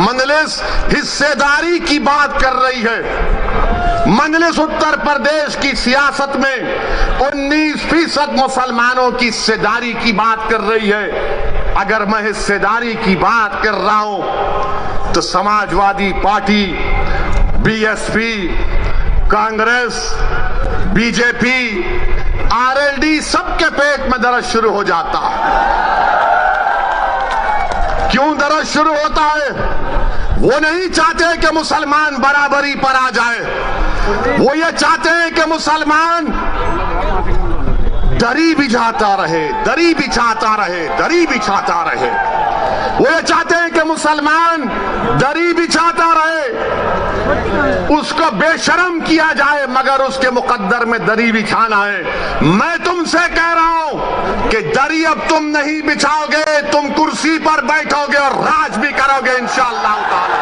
मजलिस हिस्सेदारी की बात कर रही है। मजलिस उत्तर प्रदेश की सियासत में 19% मुसलमानों की हिस्सेदारी की बात कर रही है। अगर मैं हिस्सेदारी की बात कर रहा हूं तो Samajwadi party, BSP, Congress, BJP, RLD सबके पेट में दर्द शुरू हो जाता है। क्यों दर्द शुरू होता है? वो नहीं चाहते कि मुसलमान बराबरी पर आ जाए। वो ये चाहते हैं कि मुसलमान दरी बिछाता रहे, दरी बिछाता रहे, दरी बिछाता रहे। वो ये चाहते हैं कि मुसलमान दरी बिछाता रहे, उसको बेशर्म किया जाए, मगर उसके मुकद्दर में दरी बिछाना है। मैं तुमसे कह रहा हूं कि दरी अब तुम नहीं बिछाओगे, तुम कुर्सी पर बैठोगे और राज भी करोगे इंशाअल्लाह ताला।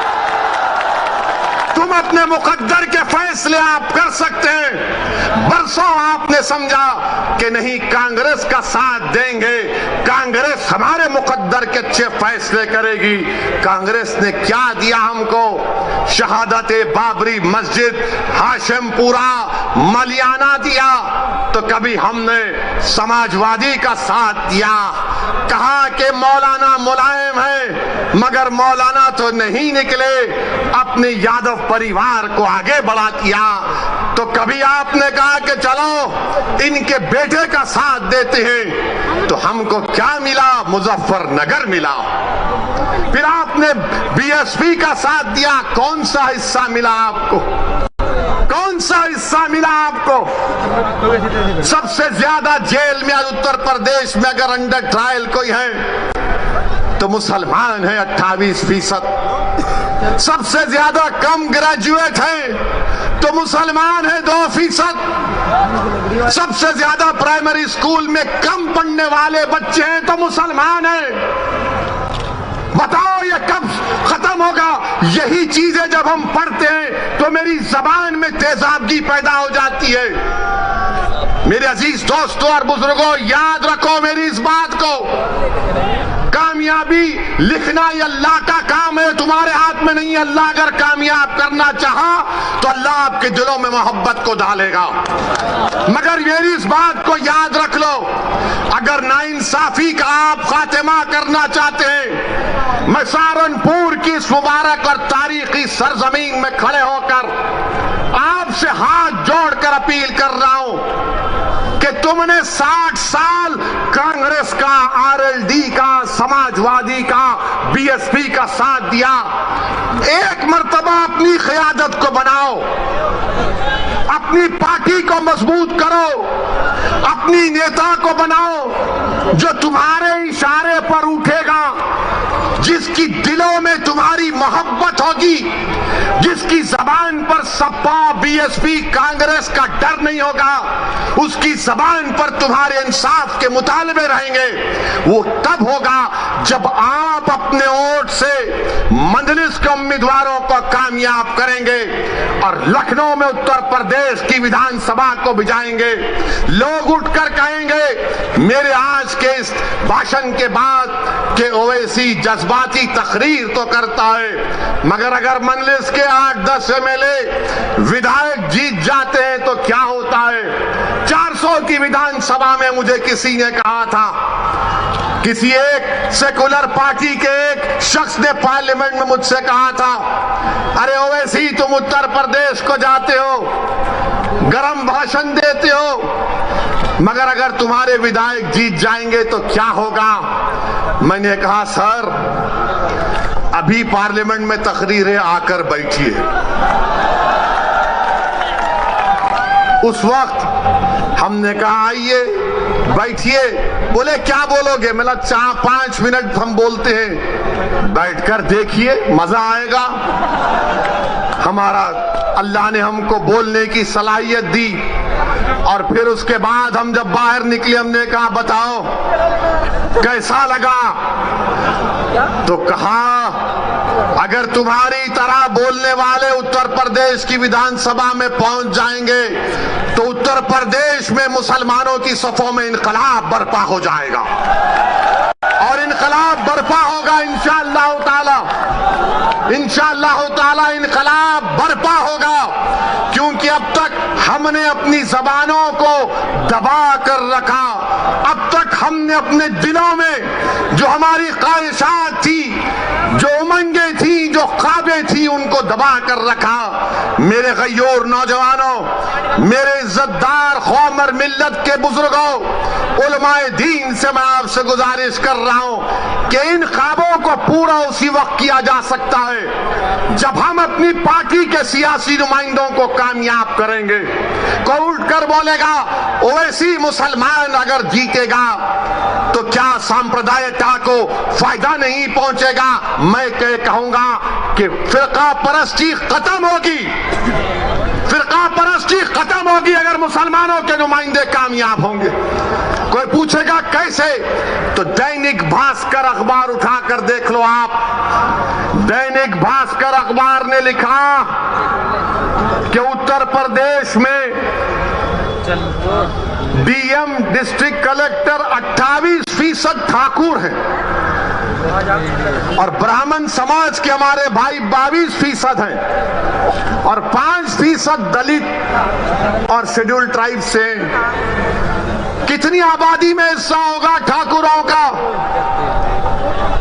तुम अपने मुकद्दर के फैसले आप कर सकते हैं। बरसों आपने समझा कि नहीं कांग्रेस का साथ देंगे, कांग्रेस हमारे मुकद्दर के अच्छे फैसले करेगी। कांग्रेस ने क्या दिया हमको? शहादत बाबरी मस्जिद, हाशिमपुरा, मलियाना दिया। तो कभी हमने समाजवादी का साथ दिया, कहा कि मौलाना मुलायम है, मगर मौलाना तो नहीं निकले, अपने यादव परिवार को आगे बढ़ा दिया। तो कभी आपने कहा कि चलो इनके बेटे का साथ देते हैं, तो हमको क्या मिला? मुजफ्फरनगर मिला। फिर आपने बीएसपी का साथ दिया, कौन सा हिस्सा मिला आपको? कौन सा हिस्सा मिला आपको? सबसे ज्यादा जेल में आज उत्तर प्रदेश में अगर अंडर ट्रायल कोई है तो मुसलमान है 28%। सबसे ज्यादा कम ग्रेजुएट है तो मुसलमान है 2%। सबसे ज्यादा प्राइमरी स्कूल में कम पढ़ने वाले बच्चे हैं तो मुसलमान है। बताओ ये कब खत्म होगा? यही चीजें जब हम पढ़ते हैं तो मेरी जबान में तेजाबगी पैदा हो जाती है। मेरे अजीज दोस्तों और बुजुर्गों, याद रखो मेरी इस बात को, कामयाबी लिखना ये अल्लाह का काम है, तुम्हारे हाथ में नहीं है। अल्लाह अगर कामयाब करना चाहा तो अल्लाह आपके दिलों में मोहब्बत को डालेगा। मगर मेरी इस बात को याद रख लो, अगर नाइंसाफी का आप खात्मा करना चाहते हैं, मैं सहारनपुर की इस मुबारक और तारीखी सरजमीन में खड़े होकर आपसे हाथ जोड़कर अपील कर रहा हूं कि तुमने 60 साल कांग्रेस का, आरएलडी का, समाजवादी का, बीएसपी का साथ दिया। एक मर्तबा अपनी क़यादत को बनाओ, अपनी पार्टी को मजबूत करो, अपनी नेता को बनाओ जो तुम्हारे इशारे पर उठेगा, जिसकी दिलों में तुम्हारी मोहब्बत होगी, जिसकी जबान पर सपा, बीएसपी, कांग्रेस का डर नहीं होगा, उसकी जबान पर तुम्हारे इंसाफ के मुतालबे रहेंगे। वो तब होगा जब आप अपने वोट से मजलिस के उम्मीदवारों को कामयाब करेंगे और लखनऊ में उत्तर प्रदेश की विधानसभा को भिजाएंगे। लोग उठकर कहेंगे मेरे आज के इस भाषण के बाद के ओवैसी जज्बाती तकरीर तो करता है, मगर अगर मजलिस के 8-10 एमएलए विधायक जीत जाते हैं तो क्या होता है? 400 की विधानसभा में मुझे किसी ने कहा था, किसी एक सेकुलर पार्टी के एक शख्स ने पार्लियामेंट में मुझसे कहा था, अरे ओवैसी तुम उत्तर प्रदेश को जाते हो, गरम भाषण देते हो, मगर अगर तुम्हारे विधायक जीत जाएंगे तो क्या होगा? मैंने कहा सर अभी पार्लियामेंट में तकरीर है, आकर बैठिए। उस वक्त हमने कहा आइए बैठिए। बोले क्या बोलोगे? मतलब 4-5 मिनट हम बोलते हैं, बैठकर देखिए मजा आएगा। हमारा अल्लाह ने हमको बोलने की सलाहियत दी और फिर उसके बाद हम जब बाहर निकले हमने कहा बताओ कैसा लगा? तो कहा अगर तुम्हारी तरह बोलने वाले उत्तर प्रदेश की विधानसभा में पहुंच जाएंगे तो उत्तर प्रदेश में मुसलमानों की सफों में इनकलाब बर्पा हो जाएगा और इनकलाब बर्पा होगा इंशाअल्लाह ताला। इंशाअल्लाह ताला इनकलाब बर्पा होगा, क्योंकि अब तक हमने अपनी जबानों को दबा कर रखा, अब तक हमने अपने दिलों में जो हमारी ख्वाहिशात थी, जो उमंगे थी, जो ख्वाबें थी, उनको दबा कर रखा। मेरे गयूर नौजवानों, मेरे इज्जतदार ख्वामर मिल्लत के बुजुर्गों, उलमाए दीन से मैं आपसे गुजारिश कर रहा हूं कि इन ख्वाबों को पूरा उसी वक्त किया जा सकता है जब हम अपनी पार्टी के सियासी नुमाइंदों को कामयाब करेंगे। कोई उठकर बोलेगा ओवैसी मुसलमान अगर जीतेगा तो क्या सांप्रदायिकता को फायदा नहीं पहुंचेगा? मैं कहूंगा कि फिरका परस्ती खत्म होगी, फिरका परस्ती खत्म होगी अगर मुसलमानों के नुमाइंदे कामयाब होंगे। कोई पूछेगा कैसे? तो दैनिक भास्कर अखबार उठाकर देख लो आप। दैनिक भास्कर अखबार ने लिखा कि उत्तर प्रदेश में डीएम डिस्ट्रिक्ट कलेक्टर 28% ठाकुर हैं और ब्राह्मण समाज के हमारे भाई 22% हैं और 5% दलित और शेड्यूल्ड ट्राइब से। कितनी आबादी में हिस्सा होगा ठाकुरों का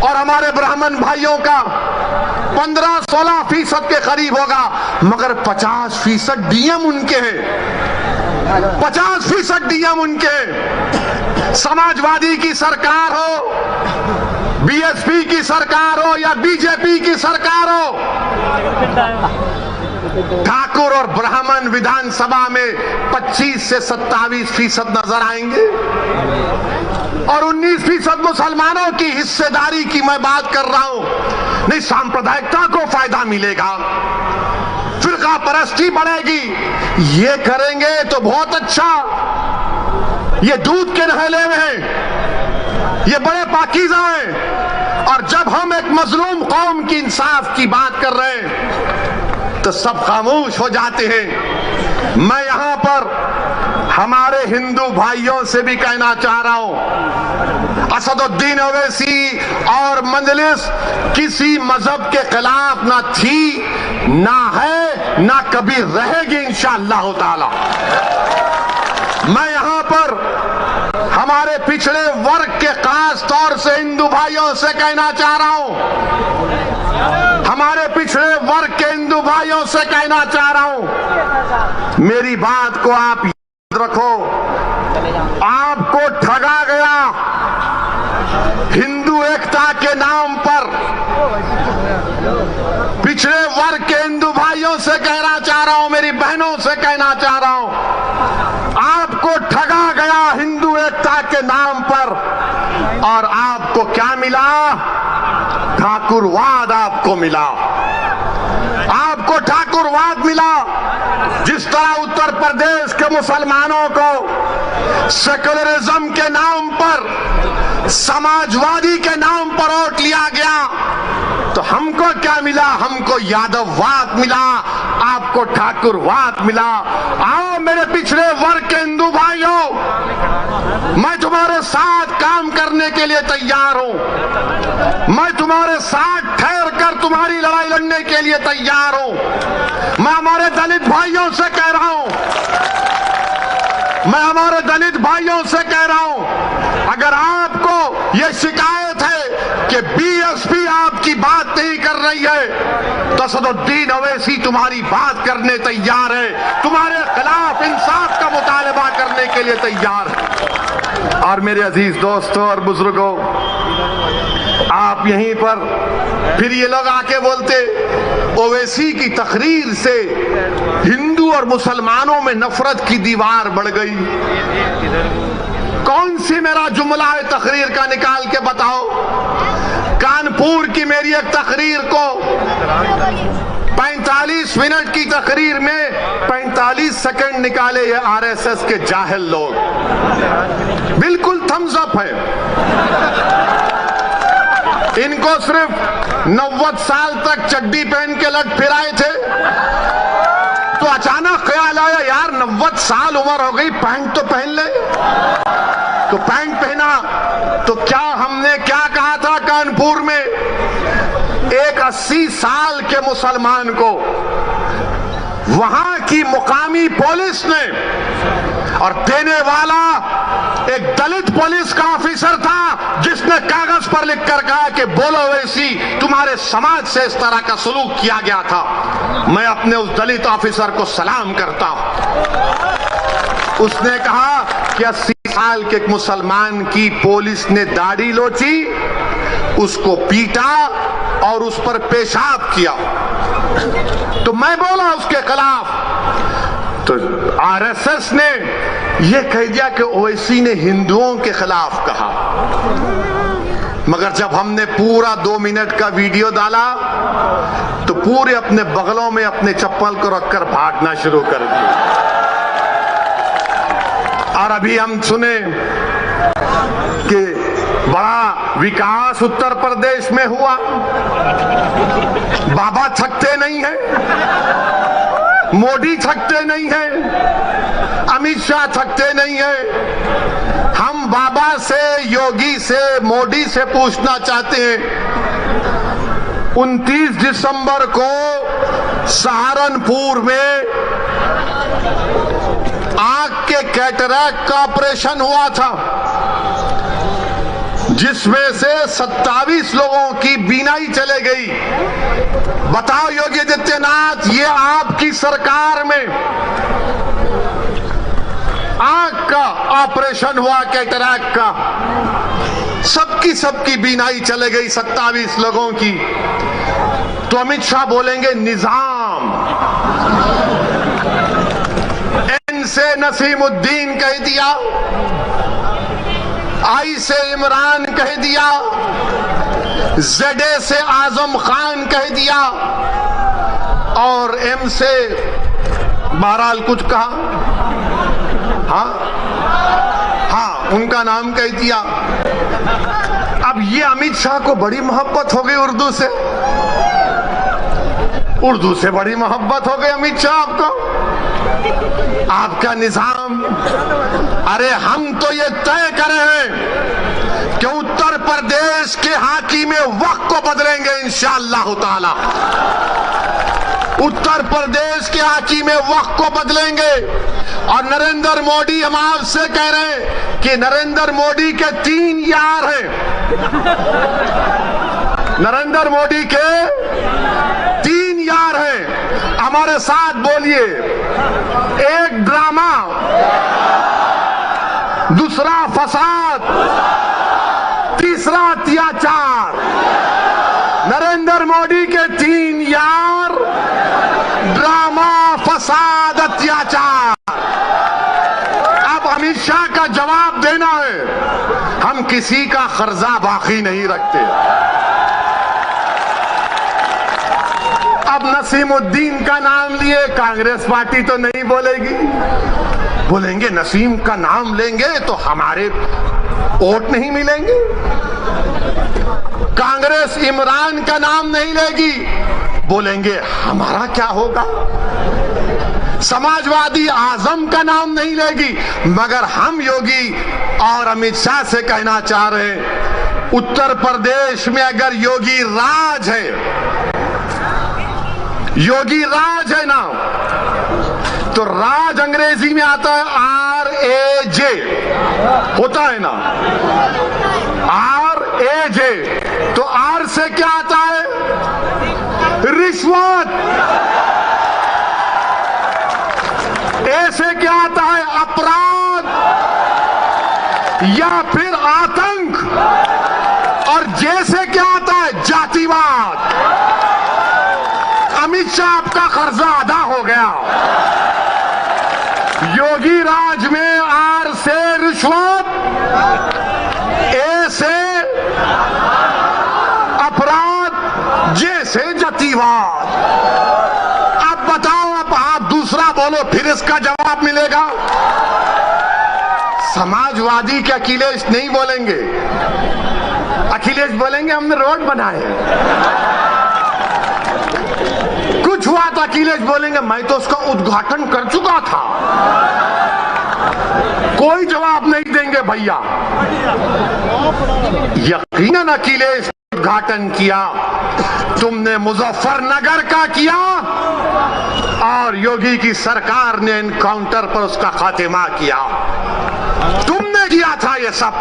और हमारे ब्राह्मण भाइयों का? 15-16% के करीब होगा, मगर 50% डीएम उनके हैं, 50% डीएम उनके हैं। समाजवादी की सरकार हो, बीएसपी की सरकार हो या बीजेपी की सरकार हो, ठाकुर और ब्राह्मण विधानसभा में 25 से 27% नजर आएंगे और 19% मुसलमानों की हिस्सेदारी की मैं बात कर रहा हूं। नहीं, सांप्रदायिकता को फायदा मिलेगा, फिरका परस्ती बढ़ेगी। ये करेंगे तो बहुत अच्छा, ये दूध के नहले में हैं, ये बड़े पाकीज़ा हैं। और जब हम एक मजलूम कौम की इंसाफ की बात कर रहे हैं तो सब खामोश हो जाते हैं। मैं यहां पर हमारे हिंदू भाइयों से भी कहना चाह रहा हूं, असदुद्दीन ओवैसी और मजलिस किसी मजहब के खिलाफ ना थी, ना है, ना कभी रहेगी इंशाअल्लाह ताला। मैं यहां पर हमारे पिछड़े वर्ग के खास तौर से हिंदू भाइयों से कहना चाह रहा हूं, हमारे पिछड़े वर्ग के हिंदू भाइयों से कहना चाह रहा हूं, मेरी बात को आप याद रखो। आपको ठगा गया हिंदू एकता के नाम पर। पिछड़े वर्ग के हिंदू भाइयों से कहना चाह रहा हूं, मेरी बहनों से कहना चाह रहा हूं, आपको ठगा गया हिंदू एकता के नाम पर और आपको क्या मिला? ठाकुरवाद आपको मिला, आपको ठाकुरवाद मिला। जिस तरह उत्तर प्रदेश के मुसलमानों को सेकुलरिज्म के नाम पर, समाजवादी के नाम पर वोट लिया गया, तो हमको क्या मिला? हमको यादववाद मिला, आपको ठाकुरवाद मिला। आओ मेरे पिछड़े वर्ग के हिंदू भाइयों, मैं तुम्हारे साथ काम करने के लिए तैयार हूं, मैं तुम्हारे साथ ठहर कर तुम्हारी लड़ाई लड़ने के लिए तैयार हूं। मैं हमारे दलित भाइयों से कह रहा हूं, मैं हमारे दलित भाइयों से कह रहा हूं, अगर आपको यह शिकायत है कि बीएसपी आपकी बात नहीं कर रही है तो असदुद्दीन ओवैसी तुम्हारी बात करने तैयार है, तुम्हारे खिलाफ इंसाफ का मुतालबा करने के लिए तैयार है। और मेरे अजीज दोस्तों और बुजुर्गों, आप यहीं पर फिर ये लोग आके बोलते ओवैसी की तकरीर से हिंदू और मुसलमानों में नफरत की दीवार बढ़ गई। कौन सी मेरा जुमला है तकरीर का? निकाल के बताओ। कानपुर की मेरी एक तकरीर को 45 मिनट की तकरीर में 45 सेकंड निकाले ये आरएसएस के जाहिल लोग। बिल्कुल थम्स अप है। इनको सिर्फ 90 साल तक चड्डी पहन के लट फिराए थे, तो अचानक ख्याल आया यार 90 साल उम्र हो गई, पैंट तो पहन ले। तो पैंट पहना। तो क्या हमने क्या कहा था कानपुर में? एक 80 साल के मुसलमान को वहां की मुकामी पुलिस ने, और देने वाला एक दलित पुलिस का ऑफिसर था जिसने कागज पर लिखकर कहा कि बोलो वैसी तुम्हारे समाज से इस तरह का सलूक किया गया था। मैं अपने उस दलित ऑफिसर को सलाम करता हूं। उसने कहा कि 80 साल के मुसलमान की पुलिस ने दाढ़ी लोची, उसको पीटा और उस पर पेशाब किया, तो मैं बोला उसके खिलाफ। तो आरएसएस ने यह कह दिया कि ओवैसी ने हिंदुओं के खिलाफ कहा। मगर जब हमने पूरा 2 मिनट का वीडियो डाला तो पूरे अपने बगलों में अपने चप्पल को रखकर भागना शुरू कर दिया। और अभी हम सुने कि बड़ा विकास उत्तर प्रदेश में हुआ। बाबा थकते नहीं हैं, मोदी थकते नहीं हैं, अमित शाह थकते नहीं हैं। हम बाबा से, योगी से, मोदी से पूछना चाहते हैं, 29 दिसंबर को सहारनपुर में आंख के कैटरैक्ट का ऑपरेशन हुआ था, जिसमें से 27 लोगों की बीनाई चले गई। बताओ योगी आदित्यनाथ, ये आपकी सरकार में आंख का ऑपरेशन हुआ कैटरैक्ट का, सबकी बीनाई चले गई 27 लोगों की। तो अमित शाह बोलेंगे निजाम, एन से नसीमुद्दीन कह दिया, आई से इमरान कह दिया, जेडे से आजम खान कह दिया, और एम से बहरहाल कुछ कहा, हाँ उनका नाम कह दिया। अब ये अमित शाह को बड़ी मोहब्बत हो गई उर्दू से, उर्दू से बड़ी मोहब्बत हो गई अमित शाह आपको, आपका निजाम। अरे हम तो ये तय करे हैं कि उत्तर प्रदेश के हाकिम वक्त को बदलेंगे इंशाअल्लाह ताला। उत्तर प्रदेश के हाकिम वक्त को बदलेंगे। और नरेंद्र मोदी, हम आपसे कह रहे हैं कि नरेंद्र मोदी के 3 यार हैं। नरेंद्र मोदी के 3 यार हैं, हमारे साथ बोलिए। एक ड्रामा, दूसरा फसाद, तीसरा अत्याचार। नरेंद्र मोदी के 3 यार, ड्रामा, फसाद, अत्याचार। अब अमित शाह का जवाब देना है। हम किसी का कर्जा बाकी नहीं रखते। अब नसीमुद्दीन का नाम लिए, कांग्रेस पार्टी तो नहीं बोलेगी। बोलेंगे नसीम का नाम लेंगे तो हमारे वोट नहीं मिलेंगे। कांग्रेस इमरान का नाम नहीं लेगी, बोलेंगे हमारा क्या होगा। समाजवादी आजम का नाम नहीं लेगी। मगर हम योगी और अमित शाह से कहना चाह रहे हैं, उत्तर प्रदेश में अगर योगी राज है, योगी राज है ना, तो राज अंग्रेजी में आता है RAJ, होता है ना, RAJ। तो R से क्या आता है? रिश्वत। A से क्या आता है? अपराध या फिर आतंक। और J से क्या आता है? जातिवाद। अमित शाह आपका कर्जा अदा हो गया। योगी राज में R से रिश्वत, A से अपराध, J से जातिवाद। अब बताओ, अब आप दूसरा बोलो, फिर इसका जवाब मिलेगा। समाजवादी के अखिलेश नहीं बोलेंगे। अखिलेश बोलेंगे हमने रोड बनाए। कुछ हुआ तो अखिलेश बोलेंगे मैं तो उसका उद्घाटन कर चुका था। कोई जवाब नहीं देंगे भैया। यकीनन अखिलेश उद्घाटन किया, तुमने मुजफ्फरनगर का किया और योगी की सरकार ने एनकाउंटर पर उसका खात्मा किया। तुमने किया था ये सब।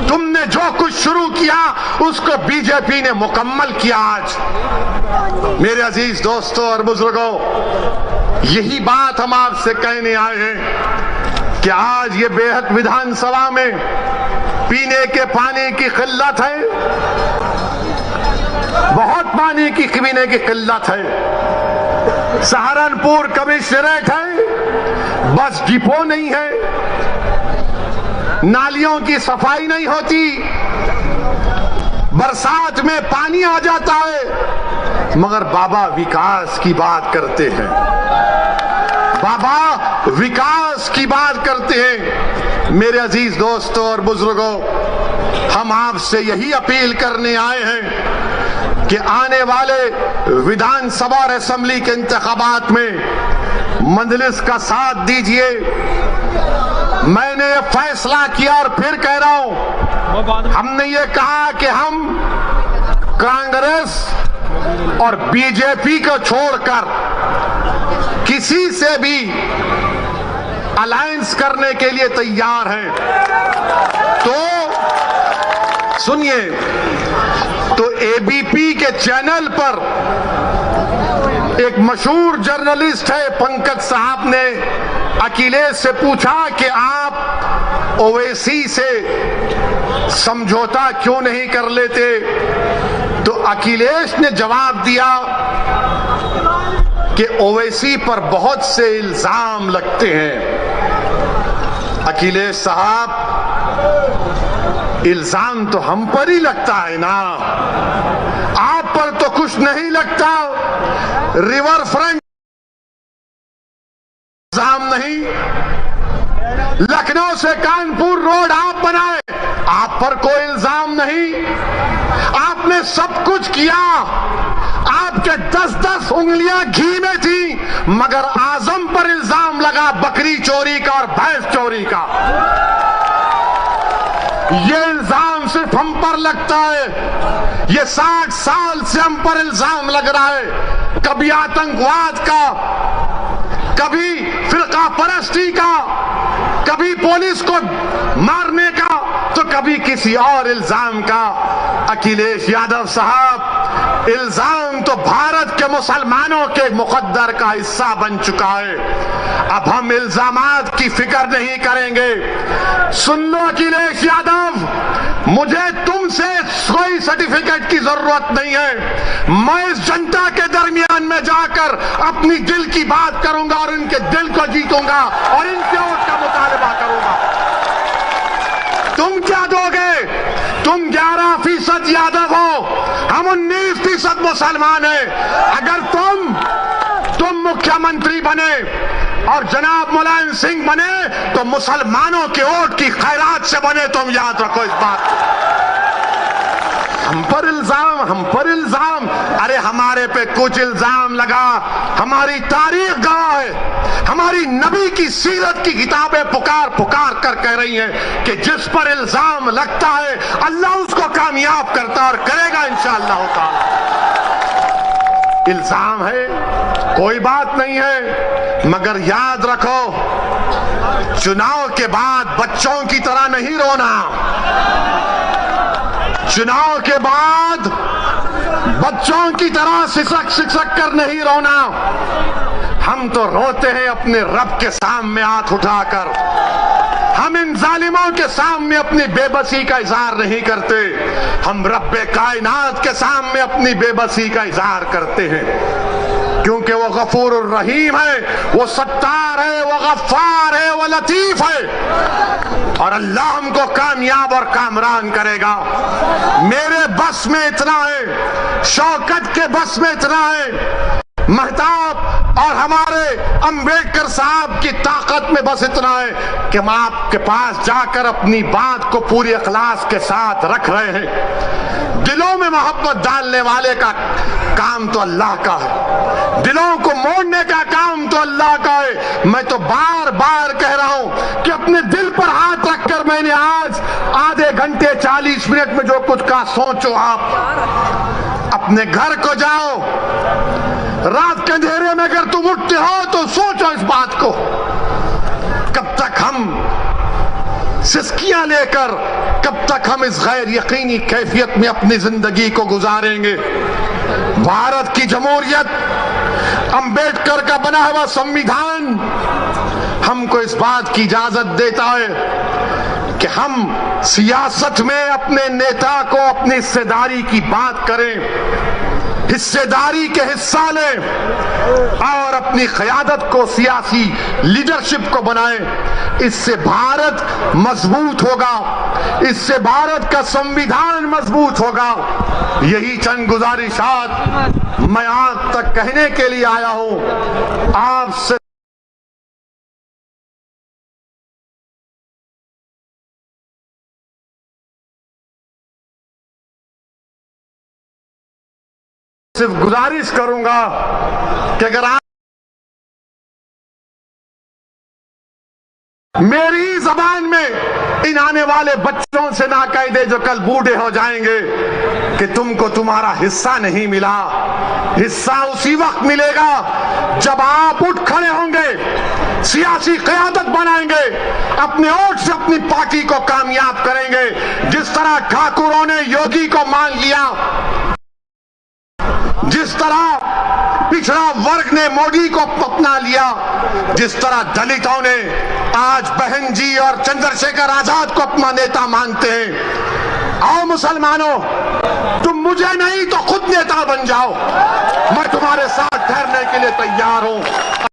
तुमने जो कुछ शुरू किया उसको बीजेपी ने मुकम्मल किया। आज मेरे अजीज दोस्तों और बुजुर्गों, यही बात हम आपसे कहने आए हैं कि आज ये बेहद विधानसभा में पीने के पानी की किल्लत है, बहुत पानी की पीने की किल्लत है। सहारनपुर कमिश्नरेट है, बस डिपो नहीं है, नालियों की सफाई नहीं होती, बरसात में पानी आ जाता है, मगर बाबा विकास की बात करते हैं, बाबा विकास की बात करते हैं। मेरे अजीज दोस्तों और बुजुर्गों, हम आपसे यही अपील करने आए हैं कि आने वाले विधानसभा और असेंबली के इंतखाबात में मजलिस का साथ दीजिए। मैंने ये फैसला किया और फिर कह रहा हूं, हमने ये कहा कि हम कांग्रेस और बीजेपी को छोड़कर किसी से भी अलायंस करने के लिए तैयार हैं। तो सुनिए, तो एबीपी के चैनल पर एक मशहूर जर्नलिस्ट है पंकज साहब ने अखिलेश से पूछा कि आप ओवैसी से समझौता क्यों नहीं कर लेते, तो अखिलेश ने जवाब दिया कि ओवैसी पर बहुत से इल्जाम लगते हैं। अखिलेश साहब, इल्जाम तो हम पर ही लगता है ना, आप पर तो कुछ नहीं लगता। रिवर फ्रंट इल्जाम नहीं, लखनऊ से कानपुर रोड आप बनाए, आप पर कोई इल्जाम नहीं। आपने सब कुछ किया, आपके 10-10 उंगलियां घी में थी, मगर आजम पर इल्जाम लगा बकरी चोरी का और भैंस चोरी का। ये इल्जाम सिर्फ हम पर लगता है, ये 60 साल से हम पर इल्जाम लग रहा है, कभी आतंकवाद का, कभी फिरका परस्ती का, कभी पुलिस को मारने का, तो कभी किसी और इल्जाम का। अखिलेश यादव साहब, इल्जाम तो भारत के मुसलमानों के मुकद्दर का हिस्सा बन चुका है। अब हम इल्जामात की फिक्र नहीं करेंगे। सुन लो अखिलेश यादव, मुझे तुमसे कोई सर्टिफिकेट की जरूरत नहीं है। मैं इस जनता के दरमियान में जाकर अपनी दिल की बात करूंगा और इनके दिल को जीतूंगा और इनके वोट का मुतालबा करूंगा। तुम क्या दोगे? तुम 11% यादव हो, हम 19% मुसलमान हैं। अगर तुम मुख्यमंत्री बने और जनाब मुलायम सिंह बने तो मुसलमानों के वोट की खैरात से बने, तुम याद रखो इस बात। हम पर इल्जाम, अरे हमारे पे कुछ इल्जाम लगा, हमारी तारीख गवाह है, हमारी नबी की सीरत की किताबें पुकार कर कह रही हैं कि जिस पर इल्जाम लगता है अल्लाह उसको कामयाब करता और करेगा इंशाअल्लाह ताला। इल्जाम है, कोई बात नहीं है, मगर याद रखो, चुनाव के बाद बच्चों की तरह नहीं रोना। चुनाव के बाद बच्चों की तरह सिसक कर नहीं रोना। हम तो रोते हैं अपने रब के सामने हाथ उठाकर। हम इन जालिमों के सामने अपनी बेबसी का इजहार नहीं करते, हम रब्बे कायनात के सामने अपनी बेबसी का इजहार करते हैं, क्योंकि वो गफूर रहीम है, वो सत्तार है, वो गफ्फार है, वो लतीफ है और अल्लाह हमको कामयाब और कामरान करेगा। मेरे बस में इतना है, शौकत के बस में इतना है, महताब और हमारे अंबेडकर साहब की ताकत में बस इतना है कि हम आपके पास जाकर अपनी बात को पूरी इखलास के साथ रख रहे हैं। दिलों में मोहब्बत डालने वाले का काम तो अल्लाह का है, दिलों को मोड़ने का काम तो तो अल्लाह का है। मैं तो बार बार कह रहा हूं कि अपने दिल पर हाथ रखकर मैंने आज आधे घंटे 40 मिनट में जो कुछ कहा, सोचो आप। अपने घर को जाओ, रात के अंधेरे में अगर तुम उठते हो तो सोचो इस बात को, कब तक हम सिस्कियां लेकर, कब तक हम इस गैर यकीनी कैफियत में अपनी जिंदगी को गुजारेंगे। भारत की जमहूरियत, अंबेडकर का बना हुआ संविधान हमको इस बात की इजाजत देता है कि हम सियासत में अपने नेता को अपनी हिस्सेदारी की बात करें, हिस्सेदारी के हिस्सा लें और अपनी क़यादत को, सियासी लीडरशिप को बनाएं। इससे भारत मजबूत होगा, इससे भारत का संविधान मजबूत होगा। यही चंद गुजारिशात मैं आज तक कहने के लिए आया हूं आपसे। सिर्फ गुजारिश करूंगा कि अगर आप मेरी जबान में इन आने वाले बच्चों से ना कह दे जो कल बूढ़े हो जाएंगे कि तुमको तुम्हारा हिस्सा नहीं मिला। हिस्सा उसी वक्त मिलेगा जब आप उठ खड़े होंगे, सियासी क़यादत बनाएंगे, अपने वोट से अपनी पार्टी को कामयाब करेंगे। जिस तरह ठाकुरों ने योगी को मान लिया, जिस तरह पिछड़ा वर्ग ने मोदी को अपना लिया, जिस तरह दलितों ने आज बहन जी और चंद्रशेखर आजाद को अपना नेता मानते हैं। आओ मुसलमानों, तुम मुझे नहीं तो खुद नेता बन जाओ, मैं तुम्हारे साथ ठहरने के लिए तैयार हूं।